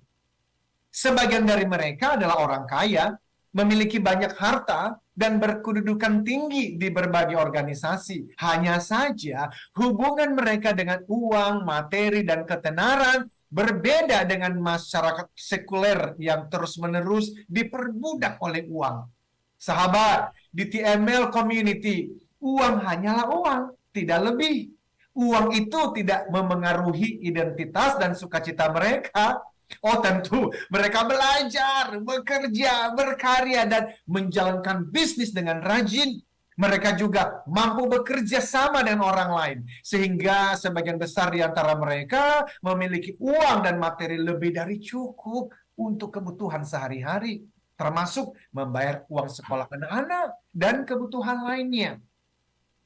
Sebagian dari mereka adalah orang kaya, memiliki banyak harta, dan berkedudukan tinggi di berbagai organisasi. Hanya saja hubungan mereka dengan uang, materi, dan ketenaran berbeda dengan masyarakat sekuler yang terus-menerus diperbudak oleh uang. Sahabat, di TML Community, uang hanyalah uang, tidak lebih. Uang itu tidak memengaruhi identitas dan sukacita mereka. Oh tentu, mereka belajar, bekerja, berkarya, dan menjalankan bisnis dengan rajin. Mereka juga mampu bekerja sama dengan orang lain. Sehingga sebagian besar di antara mereka memiliki uang dan materi lebih dari cukup untuk kebutuhan sehari-hari. Termasuk membayar uang sekolah anak-anak dan kebutuhan lainnya.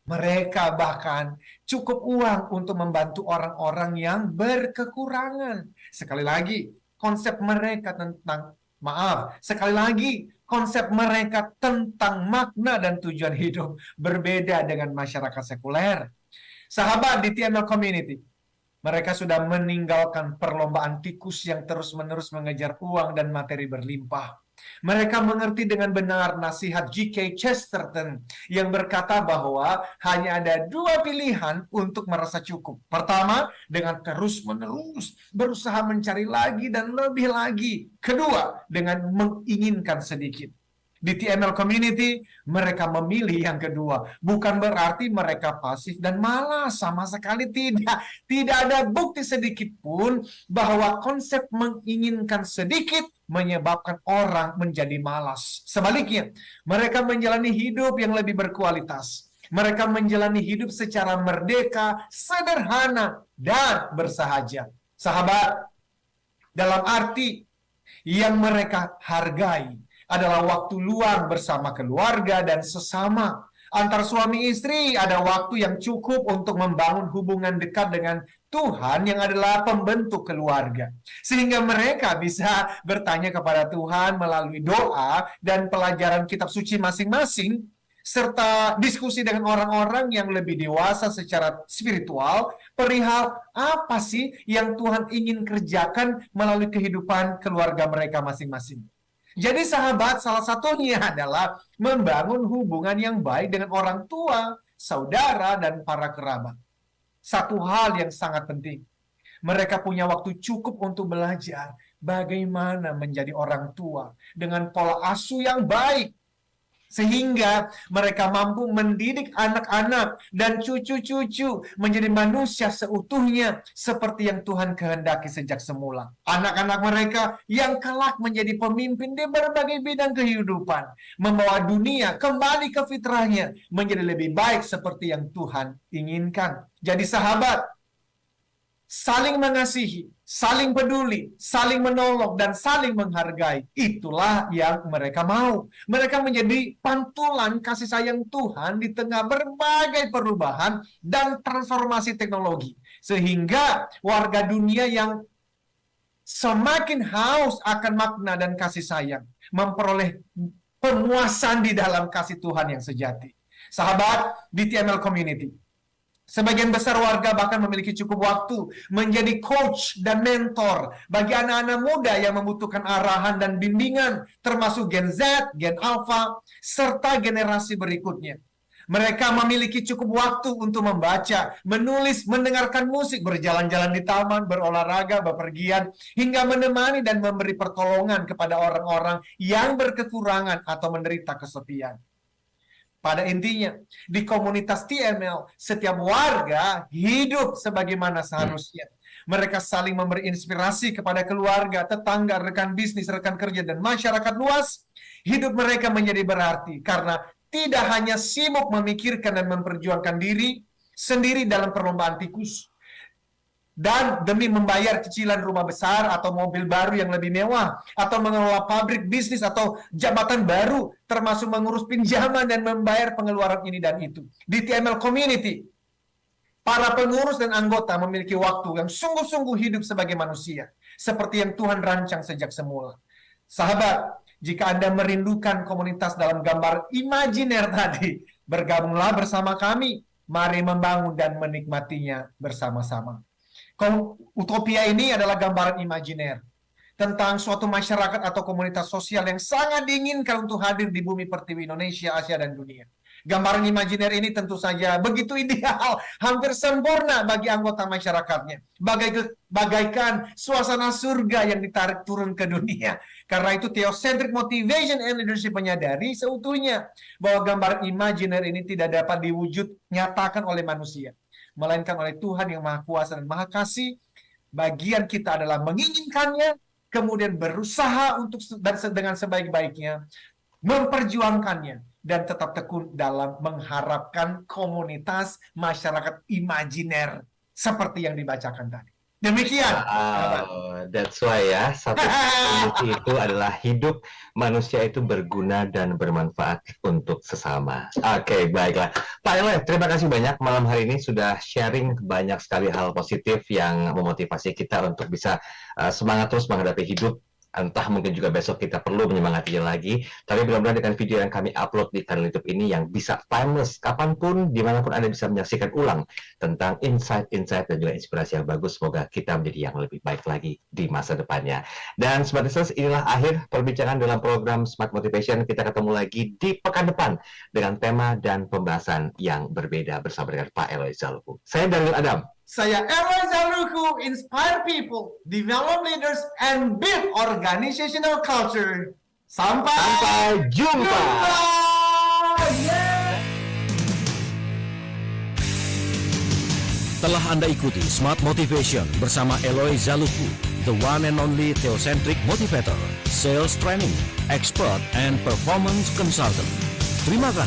Mereka bahkan cukup uang untuk membantu orang-orang yang berkekurangan. Sekali lagi, konsep mereka tentang konsep mereka tentang makna dan tujuan hidup berbeda dengan masyarakat sekuler. Sahabat di TML Community, mereka sudah meninggalkan perlombaan tikus yang terus-menerus mengejar uang dan materi berlimpah. Mereka mengerti dengan benar nasihat G.K. Chesterton yang berkata bahwa hanya ada dua pilihan untuk merasa cukup. Pertama, dengan terus-menerus berusaha mencari lagi dan lebih lagi. Kedua, dengan menginginkan sedikit. Di TML Community, mereka memilih yang kedua. Bukan berarti mereka pasif dan malas, sama sekali tidak. Tidak ada bukti sedikit pun bahwa konsep menginginkan sedikit menyebabkan orang menjadi malas. Sebaliknya, mereka menjalani hidup yang lebih berkualitas. Mereka menjalani hidup secara merdeka, sederhana, dan bersahaja. Sahabat, dalam arti yang mereka hargai adalah waktu luang bersama keluarga dan sesama. Antar suami istri ada waktu yang cukup untuk membangun hubungan dekat dengan Tuhan yang adalah pembentuk keluarga. Sehingga mereka bisa bertanya kepada Tuhan melalui doa dan pelajaran kitab suci masing-masing, serta diskusi dengan orang-orang yang lebih dewasa secara spiritual perihal apa sih yang Tuhan ingin kerjakan melalui kehidupan keluarga mereka masing-masing. Jadi sahabat, salah satunya adalah membangun hubungan yang baik dengan orang tua, saudara, dan para kerabat. Satu hal yang sangat penting, mereka punya waktu cukup untuk belajar bagaimana menjadi orang tua dengan pola asuh yang baik. Sehingga mereka mampu mendidik anak-anak dan cucu-cucu menjadi manusia seutuhnya seperti yang Tuhan kehendaki sejak semula. Anak-anak mereka yang kelak menjadi pemimpin di berbagai bidang kehidupan, membawa dunia kembali ke fitrahnya menjadi lebih baik seperti yang Tuhan inginkan. Jadi sahabat, saling mengasihi, saling peduli, saling menolong, dan saling menghargai. Itulah yang mereka mau. Mereka menjadi pantulan kasih sayang Tuhan di tengah berbagai perubahan dan transformasi teknologi. Sehingga warga dunia yang semakin haus akan makna dan kasih sayang memperoleh pemuasan di dalam kasih Tuhan yang sejati. Sahabat di TML Community, Sebagian besar warga bahkan memiliki cukup waktu menjadi coach dan mentor bagi anak-anak muda yang membutuhkan arahan dan bimbingan, termasuk Gen Z, Gen Alpha, serta generasi berikutnya. Mereka memiliki cukup waktu untuk membaca, menulis, mendengarkan musik, berjalan-jalan di taman, berolahraga, bepergian, hingga menemani dan memberi pertolongan kepada orang-orang yang berkekurangan atau menderita kesepian. Pada intinya, di komunitas TML, setiap warga hidup sebagaimana seharusnya. Mereka saling memberi inspirasi kepada keluarga, tetangga, rekan bisnis, rekan kerja, dan masyarakat luas. Hidup mereka menjadi berarti karena tidak hanya sibuk memikirkan dan memperjuangkan diri sendiri dalam perlombaan tikus, dan demi membayar cicilan rumah besar atau mobil baru yang lebih mewah, atau mengelola pabrik bisnis atau jabatan baru, termasuk mengurus pinjaman dan membayar pengeluaran ini dan itu. Di TML Community, para pengurus dan anggota memiliki waktu yang sungguh-sungguh hidup sebagai manusia, seperti yang Tuhan rancang sejak semula. Sahabat, jika Anda merindukan komunitas dalam gambar imajiner tadi, bergabunglah bersama kami. Mari membangun dan menikmatinya bersama-sama. Utopia ini adalah gambaran imajiner tentang suatu masyarakat atau komunitas sosial yang sangat diinginkan untuk hadir di bumi pertiwi Indonesia, Asia, dan dunia. Gambaran imajiner ini tentu saja begitu ideal, hampir sempurna bagi anggota masyarakatnya. Bagaikan suasana surga yang ditarik turun ke dunia. Karena itu Theocentric Motivation and Leadership menyadari seutuhnya bahwa gambaran imajiner ini tidak dapat diwujud nyatakan oleh manusia, melainkan oleh Tuhan yang Maha Kuasa dan Maha Kasih. Bagian kita adalah menginginkannya, kemudian berusaha untuk dengan sebaik-baiknya memperjuangkannya, dan tetap tekun dalam mengharapkan komunitas masyarakat imajiner seperti yang dibacakan tadi. Demikian. That's why ya, satu kunci itu adalah hidup manusia itu berguna dan bermanfaat untuk sesama. Oke, baiklah. Pak Eloy, terima kasih banyak malam hari ini sudah sharing banyak sekali hal positif yang memotivasi kita untuk bisa semangat terus menghadapi hidup. Entah mungkin juga besok kita perlu menyemangatinya lagi. Tapi mudah-mudahan dengan video yang kami upload di kanal YouTube ini yang bisa timeless, kapanpun, dimanapun Anda bisa menyaksikan ulang tentang insight-insight dan juga inspirasi yang bagus. Semoga kita menjadi yang lebih baik lagi di masa depannya. Dan Smart Listeners, inilah akhir perbincangan dalam program Smart Motivation. Kita ketemu lagi di pekan depan dengan tema dan pembahasan yang berbeda bersama dengan Pak Eloy Zaluku. Saya Daniel Adam. Saya Eloy Zaluku, inspire people, develop leaders, and build organizational culture. Sampai jumpa. Telah Anda ikuti Smart Motivation bersama Eloy Zaluku, the one and only Theocentric Motivator, Sales Training, Expert, and Performance Consultant. Terima kasih.